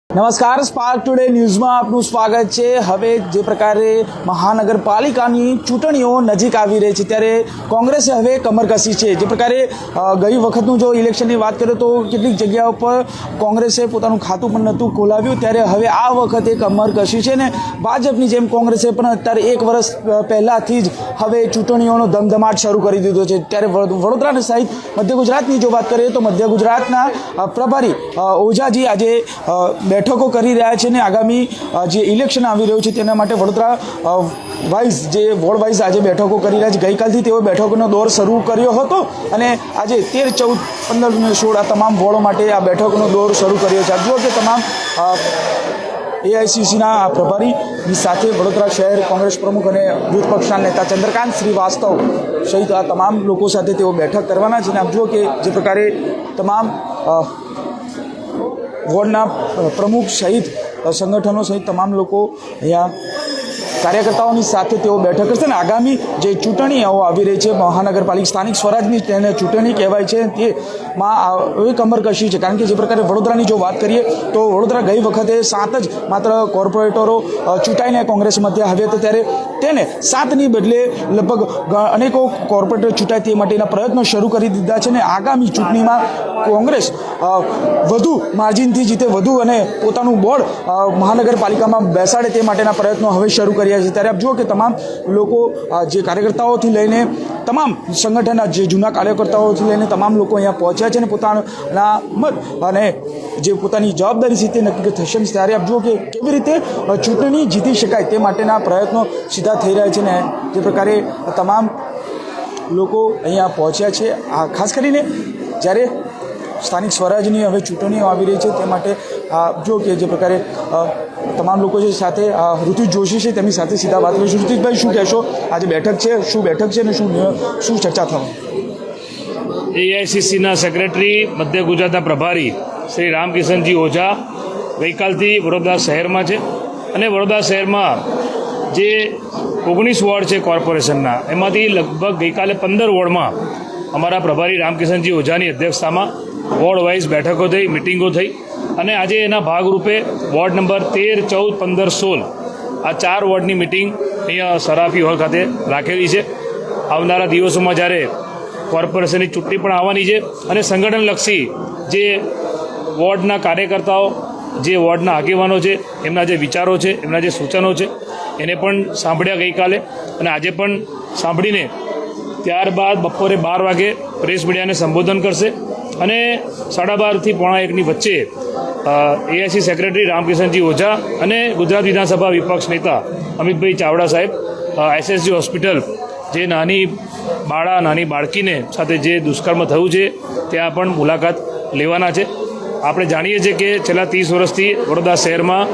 નમસ્કાર, spark today ન્યૂઝમાં આપનું સ્વાગત છે। હવે જે પ્રકારે મહાનગરપાલિકાની ચૂંટણીઓ નજીક આવી રહી છે ત્યારે કોંગ્રેસે હવે કમર કસી છે। જે પ્રકારે ગઈ વખતનું જો ઇલેક્શનની વાત કરીએ તો કેટલીક જગ્યાઓ પર કોંગ્રેસે પોતાનું ખાતું પણ નહોતું ખોલાવ્યું, ત્યારે હવે આ વખતે કમર કસી છે ને ભાજપની જેમ કોંગ્રેસે પણ અત્યારે એક વર્ષ પહેલાંથી જ હવે ચૂંટણીઓનો ધમધમાટ શરૂ કરી દીધો છે। ત્યારે વડોદરા સહિત મધ્ય ગુજરાતની જો વાત કરીએ તો મધ્ય ગુજરાતના પ્રભારી ઓઝાજી આજે બેઠકો કરી રહ્યા છે ને આગામી જે ઇલેક્શન આવી રહ્યું છે તેના માટે વડોદરા વાઇઝ જે વોર્ડ વાઇઝ આજે બેઠકો કરી રહ્યા છે। ગઈકાલથી તેઓ બેઠકોનો દોર શરૂ કર્યો હતો અને આજે 13, 14, 15 અને 16 આ તમામ વોર્ડો માટે આ બેઠકોનો દોર શરૂ કર્યો છે। જુઓ કે તમામ એઆઈસીસીના આ પ્રભારીની સાથે વડોદરા શહેર કોંગ્રેસ પ્રમુખ અને યુથ પક્ષના નેતા ચંદ્રકાંત શ્રીવાસ્તવ સહિત આ તમામ લોકો સાથે તેઓ બેઠક કરવાના છે। અને આપ જુઓ કે જે પ્રકારે તમામ વોર્ડના પ્રમુખ સહિત સંગઠનો સહિત તમામ લોકો અહીંયા કાર્યકર્તાઓની સાથે તેઓ બેઠક કરશે અને આગામી જે ચૂંટણીઓ આવી રહી છે મહાનગરપાલિકા સ્થાનિક સ્વરાજની તેને ચૂંટણી કહેવાય છે તેમાં હવે કમર કસી છે। કારણ કે જે પ્રકારે વડોદરાની જો વાત કરીએ તો વડોદરા ગઈ વખતે 7 જ માત્ર કોર્પોરેટરો ચૂંટાઈને કોંગ્રેસ મધ્ય આવ્યા હતા, ત્યારે તેને 7ની બદલે લગભગ અનેકો કોર્પોરેટર ચૂંટાય તે માટેના પ્રયત્નો શરૂ કરી દીધા છે અને આગામી ચૂંટણીમાં કોંગ્રેસ વધુ માર્જિનથી જીતે, વધુ અને પોતાનું બોર્ડ મહાનગરપાલિકામાં બેસાડે તે માટેના પ્રયત્નો હવે શરૂ કર્યા છે। ત્યારે આપ જુઓ કે તમામ લોકો જે કાર્યકર્તાઓથી લઈને તમામ સંગઠનના જે જૂના કાર્યકર્તાઓથી લઈને તમામ લોકો અહીંયા પહોંચ્યા છે અને પોતાના મત અને જે પોતાની જવાબદારી છે તે નક્કી થશે। ત્યારે આપ જુઓ કે કેવી રીતે ચૂંટણી જીતી શકાય તે માટેના પ્રયત્નો સીધા થઈ રહ્યા છે ને જે પ્રકારે તમામ લોકો અહીંયા પહોંચ્યા છે। આ ખાસ કરીને જ્યારે સ્થાનિક સ્વરાજની હવે ચૂંટણીઓ આવી રહી છે તે માટે જો કે જે પ્રકારે તમામ લોકો જે સાથે ઋતુજ જોશી છે તેમની સાથે સીધા વાત કરીશું। ઋતુજભાઈ, શું કહેશો? આજે બેઠક છે, શું બેઠક છે અને શું ચર્ચા થવાની? એઆઈસીસીના સેક્રેટરી મધ્ય ગુજરાતના પ્રભારી શ્રી રામકિશનજી ઓઝા ગઈકાલથી વડોદરા શહેરમાં છે અને વડોદરા શહેરમાં જે 19 વોર્ડ છે કોર્પોરેશનના, એમાંથી લગભગ ગઈકાલે 15 વોર્ડમાં અમારા પ્રભારી રામકિશનજી ઓઝાની અધ્યક્ષતામાં વોર્ડ વાઇઝ બેઠકો થઈ, મિટિંગો થઈ અને આજે એના ભાગરૂપે વોર્ડ નંબર 13, 14, 15, 16 આ 4 વોર્ડની મિટિંગ અહીંયા સરાફી હોલ ખાતે રાખેલી છે। આવનારા દિવસોમાં જ્યારે કોર્પોરેશનની ચૂંટણી પણ આવવાની છે અને સંગઠનલક્ષી જે વોર્ડના કાર્યકર્તાઓ, જે વોર્ડના આગેવાનો છે, એમના જે વિચારો છે, એમના જે સૂચનો છે એને પણ સાંભળ્યા ગઈકાલે અને આજે પણ સાંભળીને ત્યારબાદ બપોરે 12 વાગે પ્રેસ મીડિયાને સંબોધન કરશે અને 12:30 થી 1:45ની વચ્ચે એઆઈસી સેક્રેટરી રામકિશનજી ઓઝા અને ગુજરાત વિધાનસભા વિપક્ષ નેતા અમિતભાઈ ચાવડા સાહેબ એસએસજી હોસ્પિટલ જે નાની બાળકીને સાથે જે દુષ્કર્મ થયું છે ત્યાં પણ મુલાકાત લેવાના છે। આપણે જાણીએ છીએ કે છેલ્લા 30 વર્ષથી વડોદરા શહેરમાં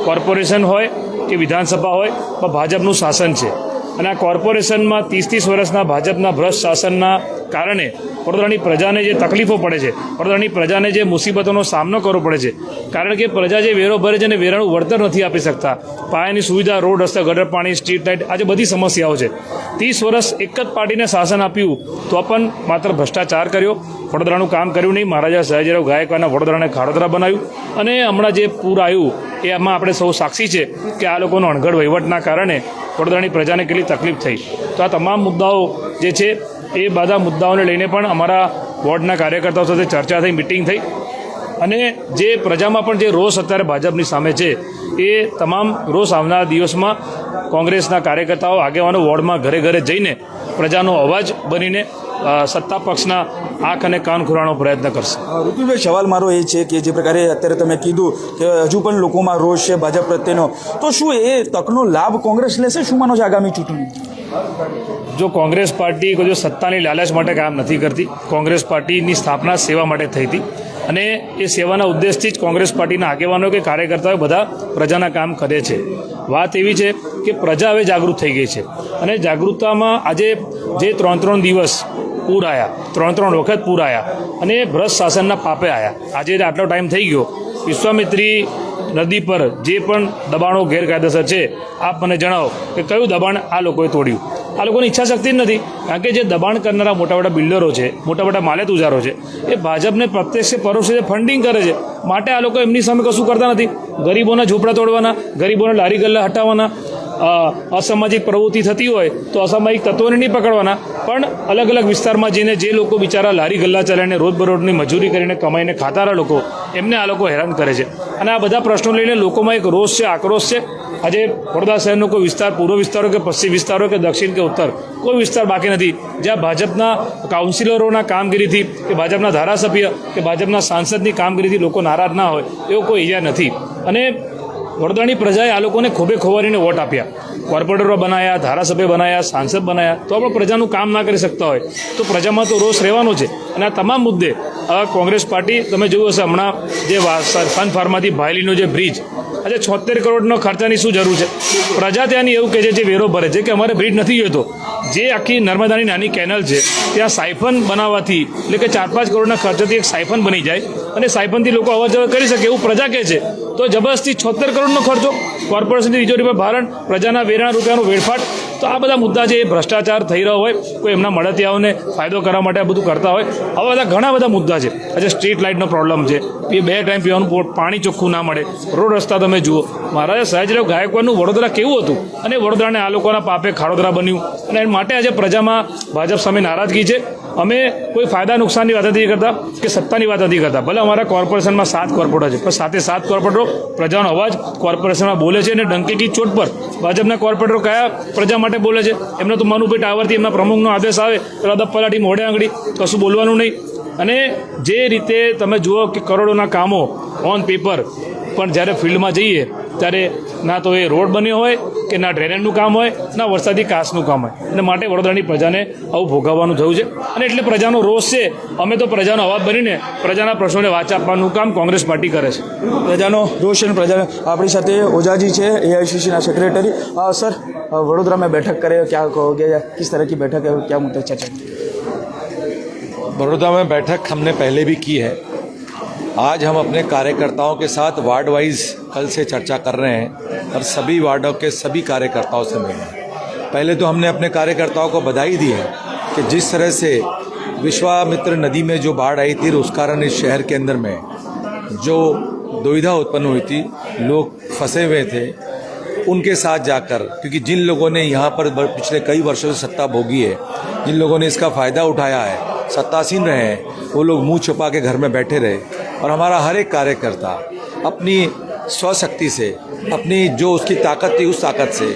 કોર્પોરેશન હોય કે વિધાનસભા હોય પણ ભાજપનું શાસન છે અને આ કોર્પોરેશનમાં 30 વર્ષના ભાજપના ભ્રષ્ટ શાસનના કારણે વડોદરાની પ્રજાને જે તકલીફો પડે છે, વડોદરાની પ્રજાને જે મુસીબતોનો સામનો કરવો પડે છે, કારણ કે પ્રજા જે વેરો ભરે છે અને વેરાનું વળતર નથી આપી શકતા, પાયાની સુવિધા, રોડ, રસ્તા, ગટર પાણી, સ્ટ્રીટ લાઇટ, આજે બધી સમસ્યાઓ છે। 30 વર્ષ એક જ પાર્ટીને શાસન આપ્યું તો પણ માત્ર ભ્રષ્ટાચાર કર્યો, વડોદરાનું કામ કર્યું નહીં। મહારાજા સયાજીરાવ ગાયકવાડના વડોદરાને ખાડોદરા બનાવ્યું અને હમણાં જે પૂર આવ્યું એમાં આપણે સૌ સાક્ષી છે કે આ લોકોનો અણઘડ વહીવટના કારણે વડોદરાની પ્રજાને કેટલી તકલીફ થઈ। તો આ તમામ મુદ્દાઓ જે છે એ બધા મુદ્દાઓને લઈને પણ અમારા વોર્ડના કાર્યકર્તાઓ સાથે ચર્ચા થઈ, મિટિંગ થઈ અને જે પ્રજામાં પણ જે રોષ અત્યારે ભાજપની સામે છે એ તમામ રોષ આવનારા દિવસમાં કોંગ્રેસના કાર્યકર્તાઓ, આગેવાનો વોર્ડમાં ઘરે ઘરે જઈને પ્રજાનો અવાજ બનીને સત્તા પક્ષના આંખ અને કાન ખોલવાનો પ્રયત્ન કરશે। ઋતુભાઈ, સવાલ મારો એ છે કે જે પ્રકારે અત્યારે તમે કીધું કે હજુ પણ લોકોમાં રોષ છે ભાજપ પ્રત્યેનો, તો શું એ તકનો લાભ કોંગ્રેસ લેશે? શું માનો છો આગામી ચૂંટણી? જો કોંગ્રેસ પાર્ટી કોઈ સત્તાની લાલચ માટે કામ નથી કરતી, કોંગ્રેસ પાર્ટીની સ્થાપના સેવા માટે થઈ હતી અને એ સેવાના ઉદ્દેશથી જ કોંગ્રેસ પાર્ટીના આગેવાનો કે કાર્યકર્તાઓ બધા પ્રજાના કામ કરે છે। વાત એવી છે કે પ્રજા હવે જાગૃત થઈ ગઈ છે અને જાગૃતતામાં આજે જે 3 દિવસ પૂર આવ્યા, 3 વખત પૂર આવ્યા અને ભ્રષ્ટ શાસનના પાપે આવ્યા, આજે આટલો ટાઈમ થઈ ગયો, વિશ્વામિત્રી નદી પર જે પણ દબાણો ગેરકાયદેસર છે, આપ મને જણાવો કે કયું દબાણ આ લોકોએ તોડ્યું? આ લોકોની ઈચ્છા શક્તિ જ નથી. કારણ કે જે દબાણ કરનારા મોટા મોટા બિલ્ડરો છે, મોટા મોટા માલેતુજારો છે, એ ભાજપને પ્રત્યક્ષ કે પરોક્ષ રીતે ફંડિંગ કરે છે. માટે આ લોકો એમની સામે કશું કરતા નથી. ગરીબોના ઝૂંપડા તોડવાના, ગરીબોના લારી ગલ્લા હટાવવાના, અસામાજિક પ્રવૃત્તિ થતી હોય તો અસામાજિક તત્વોને નહીં પકડવાના, પણ અલગ અલગ વિસ્તારમાં જઈને જે લોકો બિચારા લારી ગલ્લા ચલાવીને રોજબરોજની મજૂરી કરીને કમાઈને ખાતારા લોકો, એમને આ લોકો હેરાન કરે છે. અને આ બધા પ્રશ્નો લઈને લોકોમાં એક રોષ છે, આક્રોશ છે. આજે વડોદરા શહેરનો કોઈ વિસ્તાર, પૂર્વ વિસ્તાર હોય કે પશ્ચિમ વિસ્તાર હોય કે દક્ષિણ કે ઉત્તર, કોઈ વિસ્તાર બાકી નથી જ્યાં ભાજપના કાઉન્સિલરોના કામગીરીથી કે ભાજપના ધારાસભ્ય કે ભાજપના સાંસદની કામગીરીથી લોકો નારાજ ના હોય એવો કોઈ એરિયા નથી. અને વડોદરાની પ્રજાએ આ લોકોને ખોબે ખોવારીને વોટ આપ્યા, કોર્પોરેટરો બનાવ્યા, ધારાસભ્ય બનાવ્યા, સાંસદ બનાવ્યા, તો આપણે પ્રજાનું કામ ના કરી શકતા હોય તો પ્રજામાં તો રોષ રહેવાનો છે. અને આ તમામ મુદ્દે કોંગ્રેસ પાર્ટી, તમે જોયું હશે હમણાં જે સન ફાર્માથી ભાયલીનો જે બ્રિજ, આજે 76 કરોડનો ખર્ચાની શું જરૂર છે? પ્રજા ત્યાંની એવું કહે છે, જે વેરો ભરે છે, કે અમારે બ્રિજ નથી જોઈતો. જે આખી નર્મદાની નાની કેનલ છે ત્યાં સાયફન બનાવવાથી, એટલે કે 4-5 કરોડના ખર્ચાથી એક સાયફન બની જાય અને સાયફનથી લોકો અવર જવર કરી શકે એવું પ્રજા કહે છે. તો જબરદસ્તી 76 કરોડનો ખર્ચો, કોર્પોરેશનની તિજોરી પર ભારણ, પ્રજાના વેરા રૂપિયાનું વેડફાટ. તો આ બધા મુદ્દા છે, એ ભ્રષ્ટાચાર થઈ રહ્યો હોય, કોઈ એમના મળતિયાઓને ફાયદો કરવા માટે આ બધું કરતા હોય, આવા બધા ઘણા બધા મુદ્દા છે. આજે સ્ટ્રીટ લાઇટનો પ્રોબ્લેમ છે, 2 ટાઈમ પીવાનું પાણી ચોખ્ખું ના મળે, રોડ રસ્તા તમે જુઓ. મહારાજા સયાજીરાવ ગાયકવાડનું વડોદરા કેવું હતું અને વડોદરાને આ લોકોના પાપે ખાડોદરા બન્યું. અને એ માટે આજે પ્રજામાં ભાજપ સામે નારાજગી છે. અમે કોઈ ફાયદા નુકસાનની વાત નથી કરતા કે સત્તાની વાત નથી કરતા. ભલે અમારા કોર્પોરેશનમાં 7 કોર્પોરેટર છે, પણ સાથે 7 કોર્પોરેટરો પ્રજાનો અવાજ કોર્પોરેશનમાં બોલે છે. અને ડંકેકી ચોટ પર ભાજપના કોર્પોરેટરો કયા પ્રજા માટે બોલે છે? એમને તો મનુભાઈ ટાવરથી એમના પ્રમુખનો આદેશ આવે તો પલાટી મોઢે આંગળી, કશું બોલવાનું નહીં. અને જે રીતે તમે જુઓ કે કરોડોના કામો ઓન પેપર, પણ જ્યારે ફિલ્ડમાં જઈએ ત્યારે ના તો એ રોડ બન્યો હોય કે ના ડ્રેનેજનું કામ હોય, ના વરસાદી કાચનું કામ હોય. અને માટે વડોદરાની પ્રજાને આવું ભોગવવાનું થયું છે. અને એટલે પ્રજાનો રોષ છે. અમે તો પ્રજાનો અવાજ બનીને પ્રજાના પ્રશ્નોને વાચા આપવાનું કામ કોંગ્રેસ પાર્ટી કરે છે. પ્રજાનો રોષ અને પ્રજા. આપણી સાથે ઓઝાજી છે, AICCના સેક્रेटरी. सर, वडोदरा में बैठक करे, क्या कहोगे, किस तरह की बैठक है, क्या मुद्दे चर्चा? बड़ौदा में बैठक हमने पहले भी की है. आज हम अपने कार्यकर्ताओं के साथ वार्ड वाइज कल से चर्चा कर रहे हैं और सभी वार्डों के सभी कार्यकर्ताओं से मिले. पहले तो हमने अपने कार्यकर्ताओं को बधाई दी है कि जिस तरह से विश्वामित्र नदी में जो बाढ़ आई थी, उस कारण इस शहर के अंदर में जो दुविधा उत्पन्न हुई थी, लोग फंसे हुए थे, उनके साथ जाकर, क्योंकि जिन लोगों ने यहाँ पर पिछले कई वर्षों से सत्ता भोगी है, जिन लोगों ने इसका फ़ायदा उठाया है, सत्तासीन रहे हैं, वो लोग मुंह छुपा के घर में बैठे रहे. और हमारा हर एक कार्यकर्ता अपनी स्वशक्ति से, अपनी जो उसकी ताकत थी उस ताकत से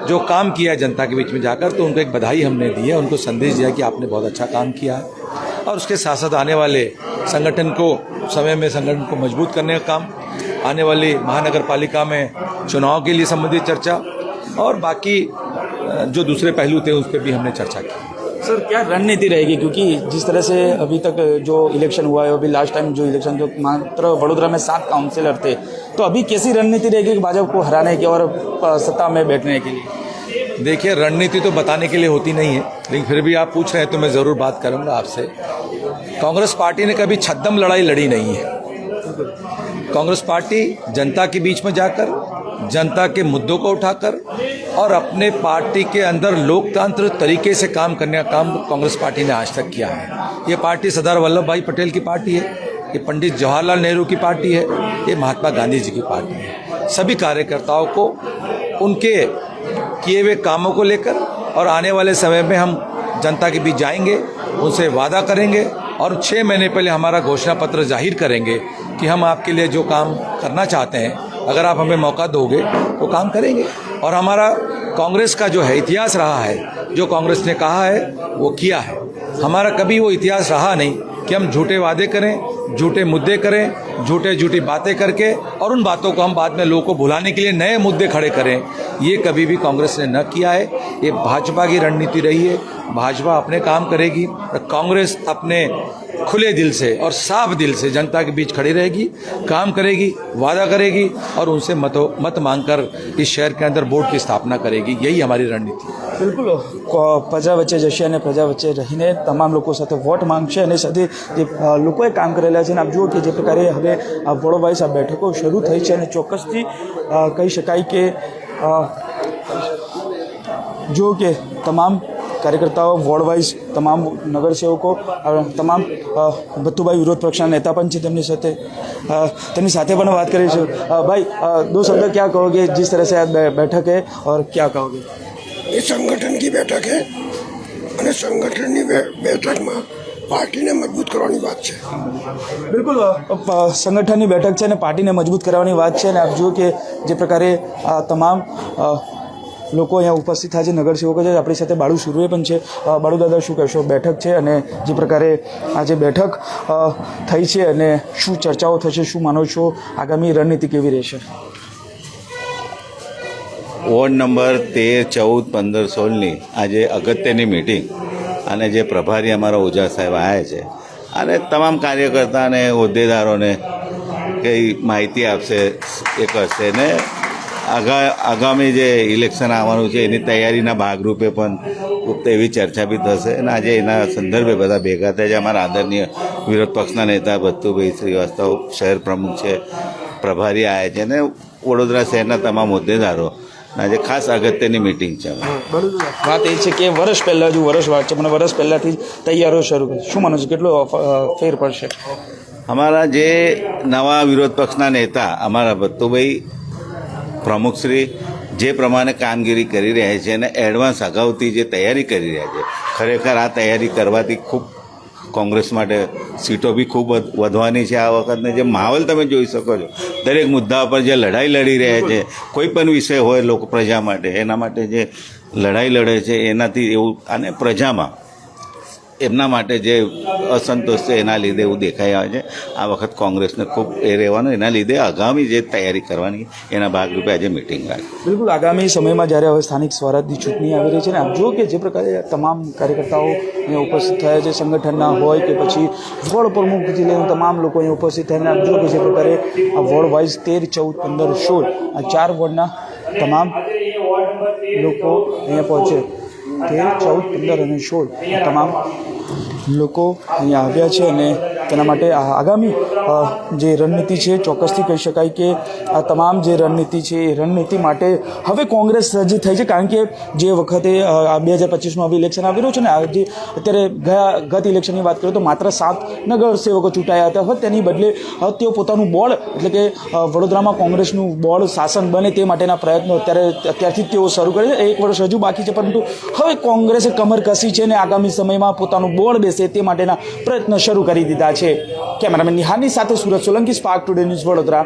जो काम किया है जनता के बीच में जाकर, तो उनको एक बधाई हमने दी है, उनको संदेश दिया कि आपने बहुत अच्छा काम किया है. और उसके साथ साथ आने वाले संगठन को, समय में संगठन को मजबूत करने का काम, आने वाली महानगर पालिका में चुनाव के लिए संबंधित चर्चा और बाकी जो दूसरे पहलू थे उस पर भी हमने चर्चा की. सर, क्या रणनीति रहेगी? क्योंकि जिस तरह से अभी तक जो इलेक्शन हुआ है, अभी लास्ट टाइम जो इलेक्शन जो मात्र वडोदरा में 7 काउंसिलर थे, तो अभी कैसी रणनीति रहेगी भाजपा को हराने की और सत्ता में बैठने के लिए? देखिए, रणनीति तो बताने के लिए होती नहीं है, लेकिन फिर भी आप पूछ रहे हैं तो मैं ज़रूर बात करूंगा आपसे. कांग्रेस पार्टी ने कभी छद्म लड़ाई लड़ी नहीं है. कांग्रेस पार्टी जनता के बीच में जाकर, जनता के मुद्दों को उठाकर और अपने पार्टी के अंदर लोकतंत्र तरीके से काम करने का काम कांग्रेस पार्टी ने आज तक किया है. ये पार्टी सरदार वल्लभ भाई पटेल की पार्टी है, ये पंडित जवाहरलाल नेहरू की पार्टी है, ये महात्मा गांधी जी की पार्टी है. सभी कार्यकर्ताओं को उनके किए हुए कामों को लेकर और आने वाले समय में हम जनता के बीच जाएंगे, उनसे वादा करेंगे और 6 महीने पहले हमारा घोषणा पत्र जाहिर करेंगे कि हम आपके लिए जो काम करना चाहते हैं, अगर आप हमें मौका दोगे तो काम करेंगे. और हमारा कांग्रेस का जो है इतिहास रहा है, जो कांग्रेस ने कहा है वो किया है. हमारा कभी वो इतिहास रहा नहीं कि हम झूठे वादे करें, झूठे मुद्दे करें, झूठी बातें करके और उन बातों को हम बाद में लोगों को भुलाने के लिए नए मुद्दे खड़े करें. ये कभी भी कांग्रेस ने न किया है. ये भाजपा की रणनीति रही है. भाजपा अपने काम करेगी, कांग्रेस अपने खुले दिल से और साफ दिल से जनता के बीच खड़ी रहेगी, काम करेगी, वादा करेगी और उनसे मत मांगकर इस शहर के अंदर बोर्ड की स्थापना करेगी. यही हमारी रणनीति है. બિલકુલ, પ્રજા વચ્ચે જશે અને પ્રજા વચ્ચે રહીને તમામ લોકો સાથે વોટ માંગશે અને સાથે જે લોકોએ કામ કરેલા છે. અને આપ જુઓ કે જે પ્રકારે હવે આ વોર્ડ આ બેઠકો શરૂ થઈ છે અને ચોક્કસથી કહી શકાય કે જો કે તમામ કાર્યકર્તાઓ વોર્ડ વાઇઝ તમામ નગરસેવકો તમામ ભત્તુભાઈ વિરોધ પક્ષના નેતા પણ છે તેમની સાથે પણ વાત કરીશું। भाई दो शब्द क्या कहोगे जिस तरह से आज बैठक है और क्या कहोगे? ये संगठन की बैठक है અને સંગઠનની બેઠકમાં પાર્ટીને મજબૂત કરવાની વાત છે। બિલકુલ સંગઠનની બેઠક છે અને પાર્ટીને મજબૂત કરવાની વાત છે અને આપ જુઓ કે જે પ્રકારે આ તમામ લોકો અહીંયા ઉપસ્થિત થાય છે, નગરસેવકો છે। આપણી સાથે બાળુ સુરવે પણ છે। બાળુ દાદા, શું કહેશો? બેઠક છે અને જે પ્રકારે આ જે બેઠક થઈ છે અને શું ચર્ચાઓ થશે, શું માનો છો આગામી રણનીતિ કેવી રહેશે? વોર્ડ નંબર 13, 14, 15, 16ની આજે અગત્યની મિટિંગ અને જે પ્રભારી અમારા ઓઝા સાહેબ આવ્યા છે અને તમામ કાર્યકર્તા અને હોદ્દેદારોને કંઈ માહિતી આપશે એ કરશે ને આગામી જે ઇલેક્શન આવવાનું છે એની તૈયારીના ભાગરૂપે પણ ખૂબ એવી ચર્ચા બી થશે અને આજે એના સંદર્ભે બધા ભેગા થયા છે। અમારા આદરણીય વિરોધ પક્ષના નેતા ભત્તુભાઈ શ્રીવાસ્તવ, શહેર પ્રમુખ છે, પ્રભારી આવ્યા છે અને વડોદરા શહેરના તમામ હોદ્દેદારો આજે ખાસ અગત્યની મિટિંગ છે। વાત એ છે કે વર્ષ પહેલાં હજુ વર્ષ વાત છે પણ વર્ષ પહેલાંથી તૈયારીઓ શરૂ કરી, શું માનો છો કેટલો ફેર પડશે? અમારા જે નવા વિરોધ પક્ષના નેતા અમારા ભત્તુભાઈ પ્રમુખશ્રી જે પ્રમાણે કામગીરી કરી રહ્યા છે અને એડવાન્સ અગાઉથી જે તૈયારી કરી રહ્યા છે, ખરેખર આ તૈયારી કરવાથી ખૂબ કોંગ્રેસ માટે સીટો બી ખૂબ વધવાની છે। આ વખતને જે માહોલ તમે જોઈ શકો છો, દરેક મુદ્દા પર જે લડાઈ લડી રહ્યા છે, કોઈ પણ વિષય હોય લોકો પ્રજા માટે, એના માટે જે લડાઈ લડે છે એનાથી એવું અને પ્રજામાં એમના માટે જે અસંતોષ છે એના લીધે એવું દેખાઈ આવે છે। આ વખત કોંગ્રેસને ખૂબ એ રહેવાનું, એના લીધે આગામી જે તૈયારી કરવાની એના ભાગરૂપે આજે મિટિંગ રાખી। બિલકુલ આગામી સમયમાં જ્યારે હવે સ્થાનિક સ્વરાજની ચૂંટણી આવી રહી છે ને આપ જુઓ કે જે પ્રકારે તમામ કાર્યકર્તાઓ અહીંયા ઉપસ્થિત થયા છે, સંગઠનના હોય કે પછી વોર્ડ પ્રમુખથી લઈને તમામ લોકો અહીંયા ઉપસ્થિત થઈને આપ જુઓ કે જે પ્રકારે આ વોર્ડ વાઇઝ 13, 14, 15, 16 આ 4 વોર્ડના તમામ લોકો અહીંયા પહોંચે। 13, 14, 15 અને 16 તમામ લોકો અહીંયા આવ્યા છે અને તેના માટે આગામી જે રણનીતિ છે ચોક્કસથી કહી શકાય કે આ તમામ જે રણનીતિ છે એ રણનીતિ માટે હવે કોંગ્રેસ સજ્જ થઈ છે। કારણ કે જે વખતે 2025માં હવે ઇલેક્શન આવી રહ્યું છે ને, જે અત્યારે ગત ઇલેક્શનની વાત કરીએ તો માત્ર 7 નગરસેવકો ચૂંટાયા હતા। હવે તેની બદલે તેઓ પોતાનું બોર્ડ એટલે કે વડોદરામાં કોંગ્રેસનું બોર્ડ શાસન બને તે માટેના પ્રયત્નો અત્યારથી તેઓ શરૂ કરે છે। 1 વર્ષ હજુ બાકી છે પરંતુ હવે કોંગ્રેસે કમર કસી છે અને આગામી સમયમાં પોતાનું બોર્ડ બેસે તે માટેના પ્રયત્નો શરૂ કરી દીધા છે। કેમેરામેન નિહારની સાથે Surat Solanki, spark today news, Vadodara.